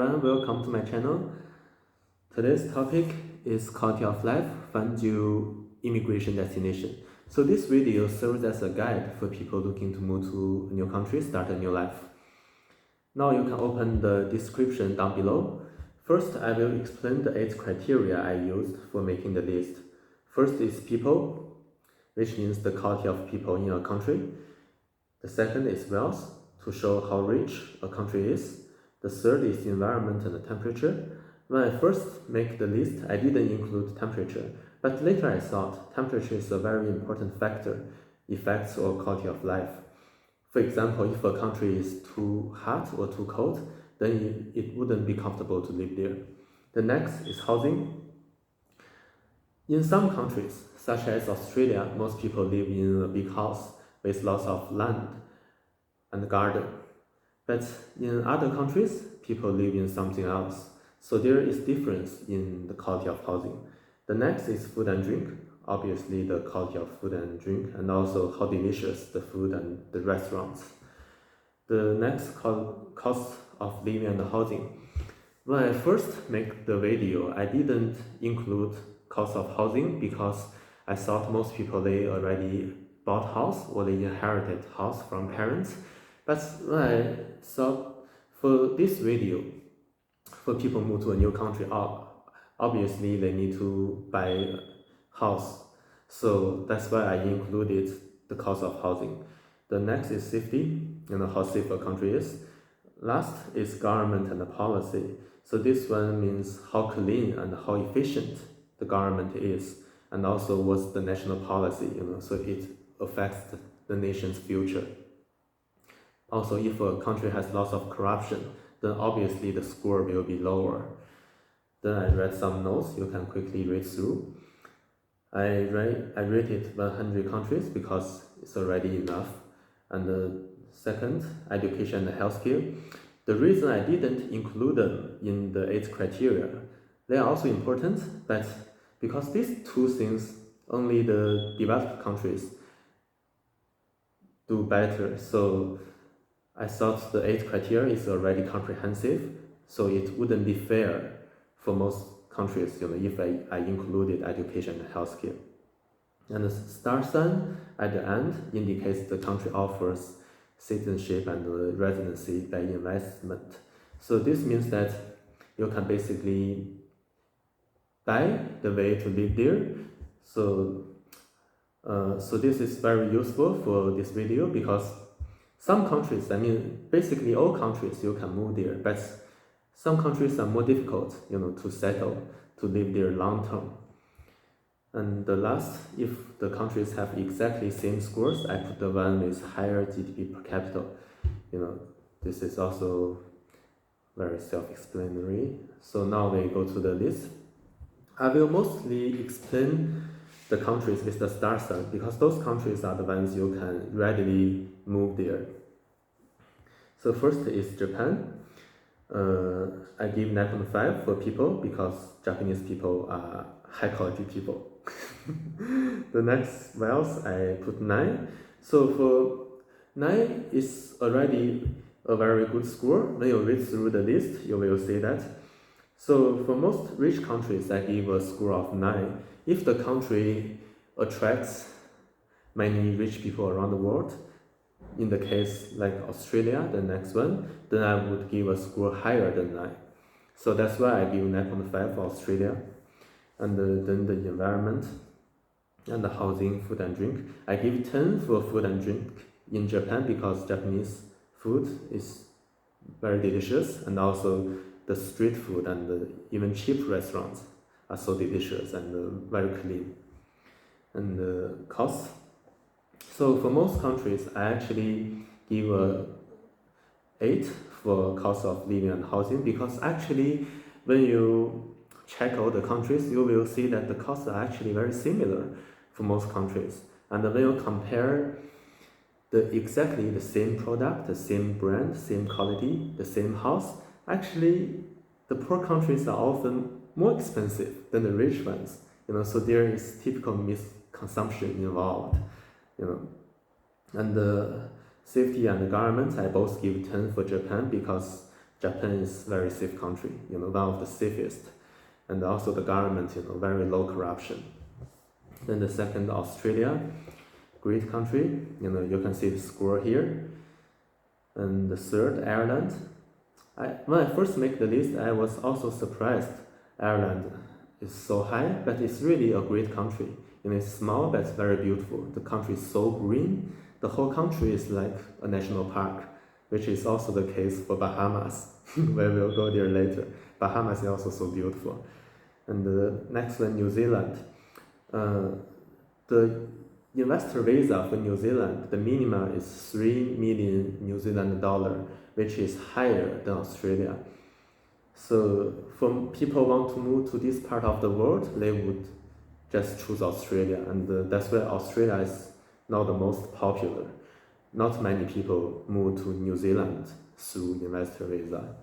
everyone, welcome to my channel. Today's topic is quality of life, find your immigration destination. So this video serves as a guide for people looking to move to a new country, start a new life. Now you can open the description down below. First, I will explain the 8 criteria I used for making the list. First is people, which means the quality of people in a country. The second is wealth, to show how rich a country is. The third is environment and temperature. When I first make the list, I didn't include temperature, but later I thought temperature is a very important factor, affects our quality of life. For example, if a country is too hot or too cold, then it wouldn't be comfortable to live there. The next is housing. In some countries, such as Australia, most people live in a big house with lots of land and garden. But in other countries, people live in something else. So there is difference in the quality of housing. The next is food and drink. Obviously, the quality of food and drink, and also how delicious the food and the restaurants. The next cost of living and housing. When I first make the video, I didn't include cost of housing because I thought most people, they already bought house or they inherited house from parents. But when I thought for this video, for people move to a new country, obviously they need to buy a house. So that's why I included the cost of housing. The next is safety, how safe a country is. Last is government and the policy. So this one means how clean and how efficient the government is, and also what's the national policy, so it affects the nation's future. Also, if a country has lots of corruption, then obviously the score will be lower. Then I read some notes, you can quickly read through. I rated 100 countries because it's already enough. And the second, education and healthcare. The reason I didn't include them in the 8 criteria, they are also important, but because these 2 things, only the developed countries do better. So I thought the 8 criteria is already comprehensive, so it wouldn't be fair for most countries, if I included education and healthcare. And the star sign at the end indicates the country offers citizenship and residency by investment. So this means that you can basically buy the way to live there. So this is very useful for this video because some countries, basically all countries, you can move there, but some countries are more difficult, to settle, to live there long term. And the last, if the countries have exactly same scores, I put the one with higher GDP per capita. This is also very self-explanatory. So now we go to the list. I will mostly explain the countries with the star sign because those countries are the ones you can readily move there. So first is Japan. I give 9.5 for people because Japanese people are high quality people. The next wealth, I put 9. So for 9 is already a very good score. When you read through the list, you will see that. So for most rich countries, I give a score of 9. If the country attracts many rich people around the world, in the case like Australia, the next one, then I would give a score higher than 9. So that's why I give 9.5 for Australia. And then the environment and the housing, food and drink. I give 10 for food and drink in Japan because Japanese food is very delicious, and also the street food and even cheap restaurants are so delicious and very clean. And the cost. So for most countries, I actually give a 8 for cost of living and housing because actually when you check all the countries, you will see that the costs are actually very similar for most countries. And when you compare exactly the same product, the same brand, same quality, the same house, actually the poor countries are often more expensive than the rich ones. So there is typical misconsumption involved. And the safety and the government, I both give 10 for Japan because Japan is very safe country, one of the safest, and also the government, very low corruption. Then the second, Australia, great country, you can see the score here. And the third, Ireland. When I first make the list, I was also surprised Ireland is so high, but it's really a great country. It's small but it's very beautiful. The country is so green. The whole country is like a national park, which is also the case for Bahamas. Where we'll go there later. Bahamas is also so beautiful. And the next one, New Zealand. The investor visa for New Zealand, the minimum is 3 million New Zealand dollar, which is higher than Australia. So for people want to move to this part of the world, they would just choose Australia, and that's why Australia is now the most popular. Not many people move to New Zealand through investor visa.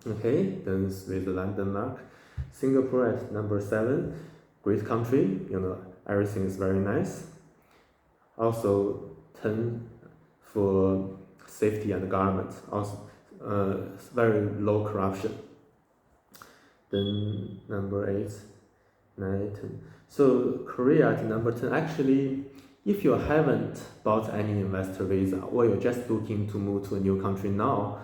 Okay, then Switzerland, Denmark. Singapore at number 7, great country, everything is very nice. Also 10 for safety and government, also very low corruption. Then number 8, 9, 10. So Korea at number 10. Actually, if you haven't bought any investor visa or you're just looking to move to a new country now,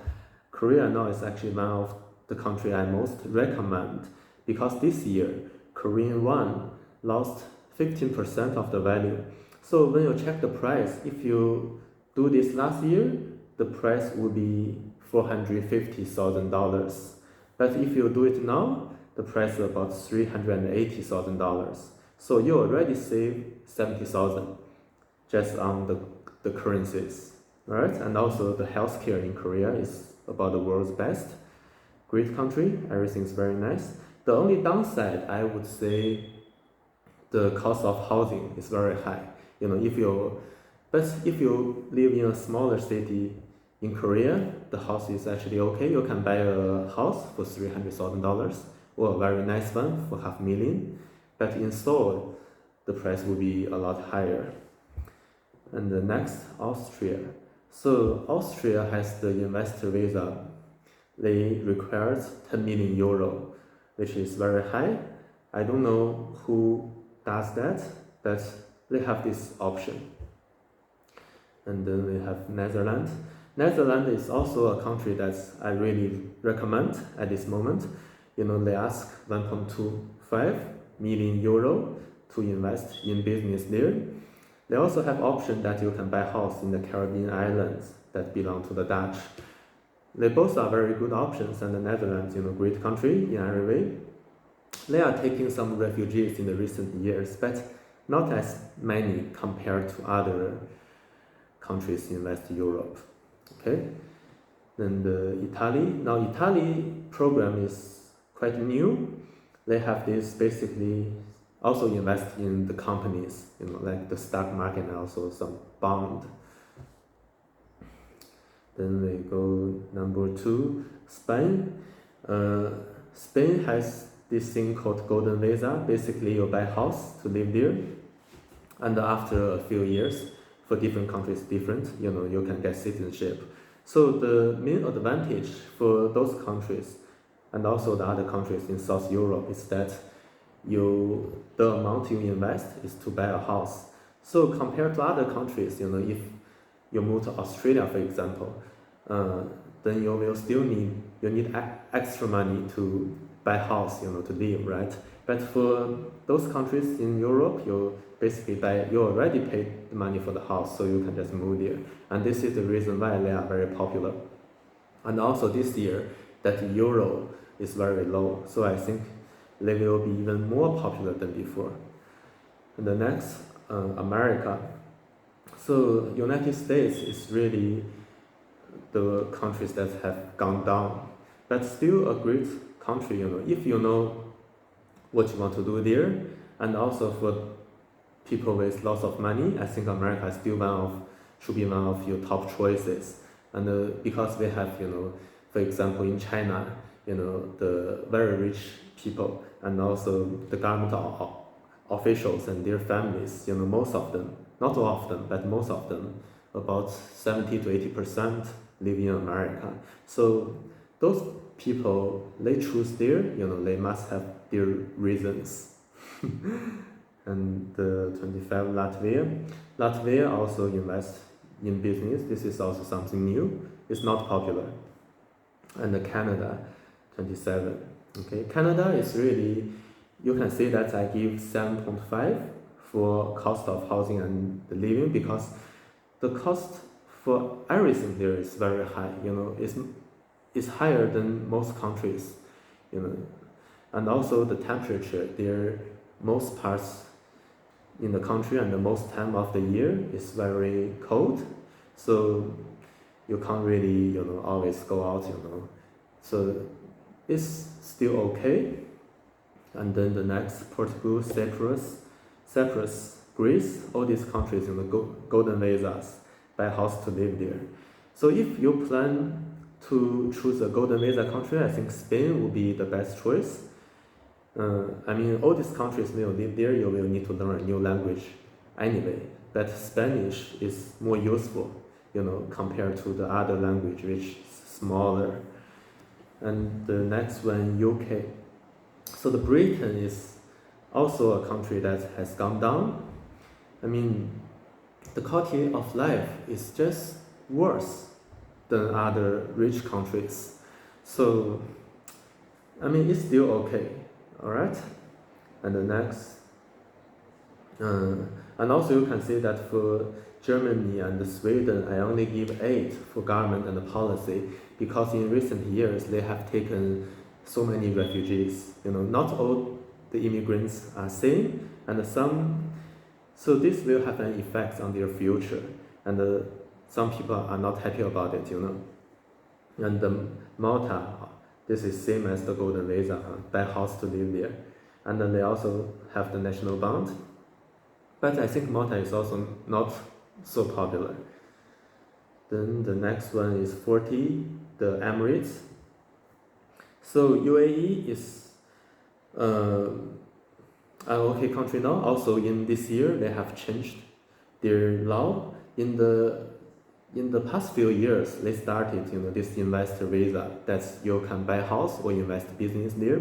Korea now is actually one of the country I most recommend, because this year Korean won lost 15% of the value. So when you check the price, if you do this last year, the price will be $450,000. But if you do it now, the price is about $380,000. So you already save 70,000 just on the currencies, right? And also the healthcare in Korea is about the world's best. Great country, everything's very nice. The only downside, I would say, the cost of housing is very high. If you live in a smaller city in Korea, the house is actually okay. You can buy a house for $300,000 or a very nice one for $500,000. But in Seoul, the price will be a lot higher. And the next, Austria. So Austria has the investor visa. They require 10 million euro, which is very high. I don't know who does that, but they have this option. And then we have Netherlands. Netherlands is also a country that I really recommend at this moment. They ask 1.25 million euro to invest in business there. They also have option that you can buy house in the Caribbean islands that belong to the Dutch. They both are very good options, and the Netherlands, great country in every way. They are taking some refugees in the recent years, but not as many compared to other countries in West Europe. Okay, then Italy. Now Italy program is quite new. They have this basically also invest in the companies, like the stock market and also some bond. Then we go number 2, Spain. Spain has this thing called golden visa. Basically, you buy a house to live there, and after a few years, for different countries different, you can get citizenship. So the main advantage for those countries and also the other countries in South Europe is that the amount you invest is to buy a house. So compared to other countries, if you move to Australia, for example, then you will still need extra money to buy a house, to live, right? But for those countries in Europe, you already paid the money for the house, so you can just move there. And this is the reason why they are very popular. And also this year, that euro is very low, so I think they will be even more popular than before. And the next, America. So United States is really the countries that have gone down, but still a great country, if you know what you want to do there, and also for people with lots of money, I think America is still should be one of your top choices. And because we have, for example, in China, the very rich people, and also the government officials and their families, most of them, not all of them, but most of them, about 70 to 80% live in America. So those people, they choose there, they must have their reasons. And 25, Latvia also invests in business. This is also something new. It's not popular. And Canada, 27. Okay, Canada is really, you can say that I give 7.5 for cost of housing and the living, because the cost for everything there is very high. It's higher than most countries. And also the temperature there, most parts in the country and the most time of the year is very cold, so you can't really always go out. So it's still okay. And then the next, Portugal, Cyprus, Greece, all these countries golden visas, buy house to live there. So if you plan to choose a golden visa country, I think Spain will be the best choice. All these countries, when you live there, you will need to learn a new language anyway. But Spanish is more useful, compared to the other language, which is smaller. And the next one, UK. So the Britain is also a country that has gone down. The quality of life is just worse than other rich countries. So, it's still okay. Alright, and the next, and also you can see that for Germany and Sweden, I only give 8 for government and the policy, because in recent years they have taken so many refugees. Not all the immigrants are same, and so this will have an effect on their future, and some people are not happy about it. And Malta, this is same as the golden visa, buy house to live there. And then they also have the national bond. But I think Malta is also not so popular. Then the next one is 40, the Emirates. So UAE is an okay country now. Also in this year, they have changed their law. In the past few years, they started, this investor visa that you can buy house or invest business there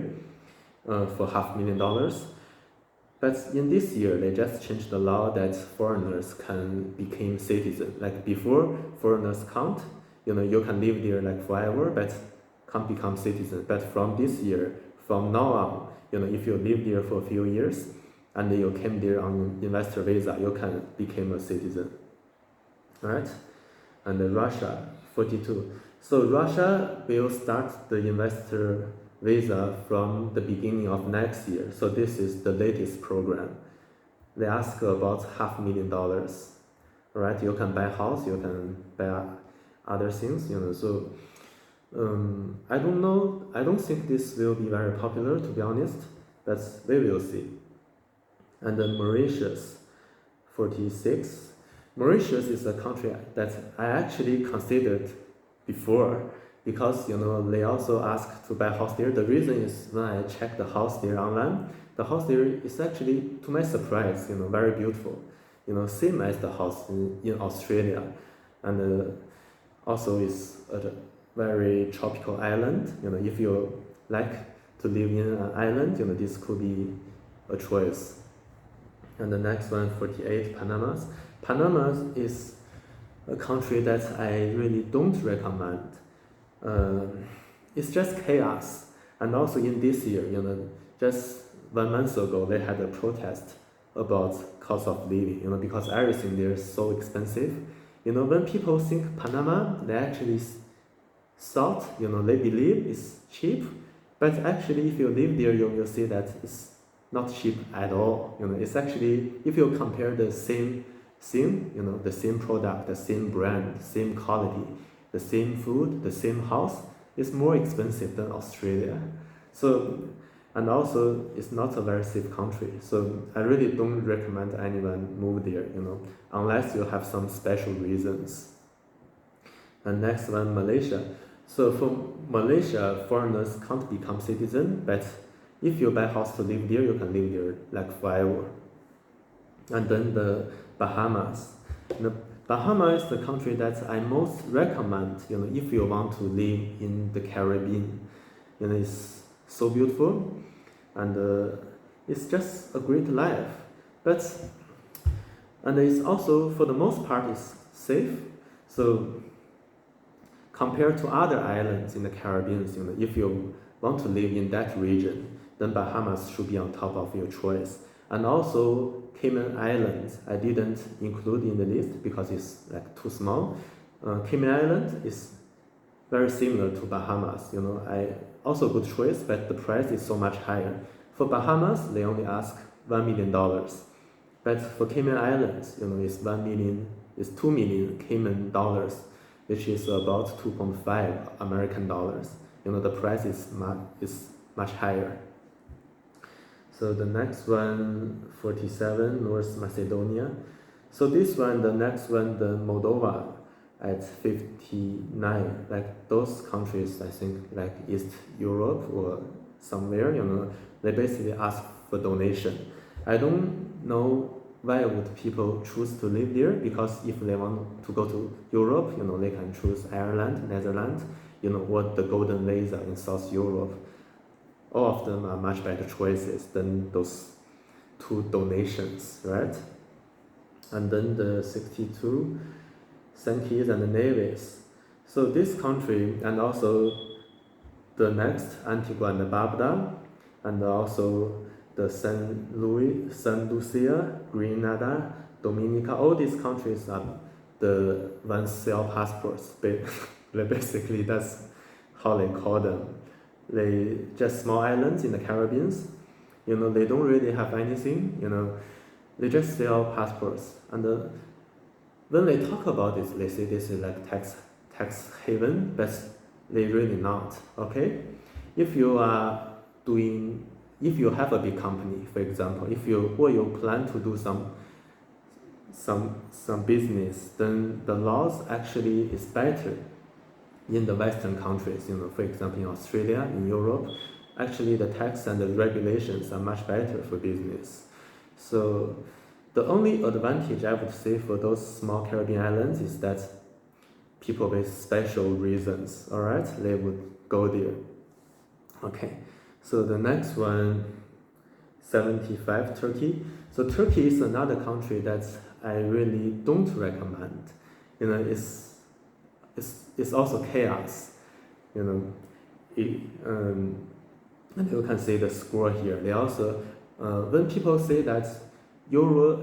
for $500,000. But in this year, they just changed the law that foreigners can become citizens. Like before, foreigners can't, you can live there like forever, but can't become citizen. But from this year, from now on, if you live there for a few years and you came there on investor visa, you can become a citizen. All right. And Russia, 42. So Russia will start the investor visa from the beginning of next year. So this is the latest program. They ask about $500,000. Right? You can buy a house, you can buy other things. So I don't know. I don't think this will be very popular, to be honest. But we will see. And then Mauritius, 46. Mauritius is a country that I actually considered before, because they also asked to buy a house there. The reason is when I checked the house there online, the house there is actually, to my surprise, very beautiful. Same as the house in Australia, and also is a very tropical island. If you like to live in an island, this could be a choice. And the next one, 48, Panama. Panama is a country that I really don't recommend. It's just chaos. And also in this year, just 1 month ago, they had a protest about cost of living, because everything there is so expensive. When people think Panama, they actually thought, they believe it's cheap, but actually if you live there, you will see that it's not cheap at all. It's actually, if you compare the same thing, the same product, the same brand, same quality, the same food, the same house, it's more expensive than Australia. So, and also it's not a very safe country. So I really don't recommend anyone move there, unless you have some special reasons. And next one, Malaysia. So for Malaysia, foreigners can't become citizen, but if you buy a house to live there, you can live there like forever. And then the Bahamas. Bahamas is the country that I most recommend, if you want to live in the Caribbean. It's so beautiful, and it's just a great life. And it's also, for the most part, it's safe. So compared to other islands in the Caribbean, if you want to live in that region, then Bahamas should be on top of your choice. And also Cayman Islands, I didn't include in the list because it's like too small. Cayman Island is very similar to Bahamas. I also good choice, but the price is so much higher. For Bahamas, they only ask $1 million, but for Cayman Islands, it's 1 million, it's 2 million Cayman dollars, which is about 2.5 American dollars. The price is much higher. So the next one, 47, North Macedonia. So this one, the next one, the Moldova at 59. Like those countries, I think, like East Europe or somewhere, they basically ask for donation. I don't know why would people choose to live there, because if they want to go to Europe, they can choose Ireland, Netherlands, or the Golden Visa in South Europe. All of them are much better choices than those two donations, right? And then the 62, St. Kitts and Nevis. So this country, and also the next, Antigua and Barbuda, and also the St. Lucia, Grenada, Dominica, all these countries are the one sell passports. Basically, that's how they call them. They just small islands in the Caribbean. They don't really have anything. They just sell passports. And when they talk about this, they say this is like tax haven, but they really not. Okay, if you have a big company, for example, if you plan to do some business, then the laws actually is better in the Western countries. For example, in Australia, in Europe, actually the tax and the regulations are much better for business. So the only advantage I would say for those small Caribbean islands is that people with special reasons, all right, they would go there. Okay, so the next one, 75, Turkey. So Turkey is another country that I really don't recommend. It's also chaos. And you can see the score here. They also, when people say that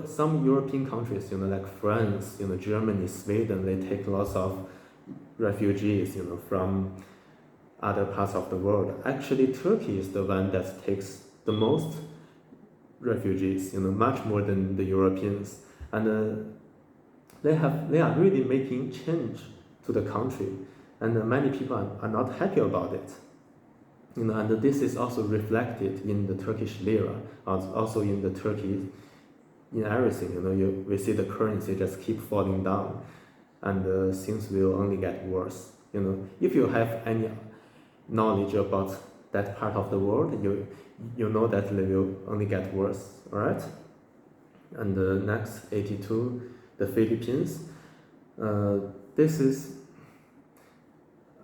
some European countries, like France, Germany, Sweden, they take lots of refugees, from other parts of the world. Actually, Turkey is the one that takes the most refugees, much more than the Europeans, and they are really making change to the country, and many people are not happy about it. And this is also reflected in the Turkish lira, also in the Turkey, in everything. We see the currency just keep falling down, and things will only get worse. If you have any knowledge about that part of the world, you know that they will only get worse. All right. And the next, 82, the Philippines. This is,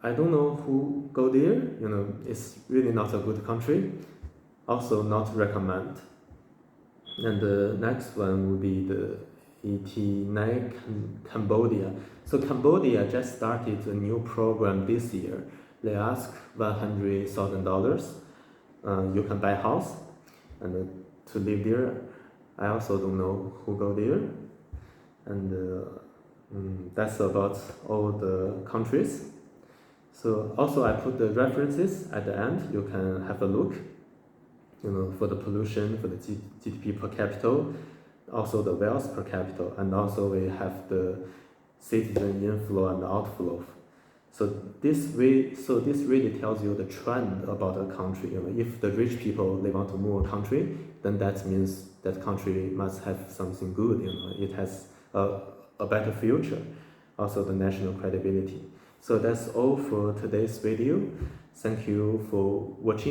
I don't know who go there. It's really not a good country. Also not recommend. And the next one will be the 89, Cambodia. So Cambodia just started a new program this year. They ask $100,000. You can buy a house and to live there. I also don't know who go there. And that's about all the countries. So also I put the references at the end. You can have a look, for the pollution, for the GDP per capita, also the wealth per capita, and also we have the citizen inflow and outflow. So this really tells you the trend about a country. If the rich people, they want to move a country, then that means that country must have something good. It has a better future, also the national credibility. So that's all for today's video. Thank you for watching.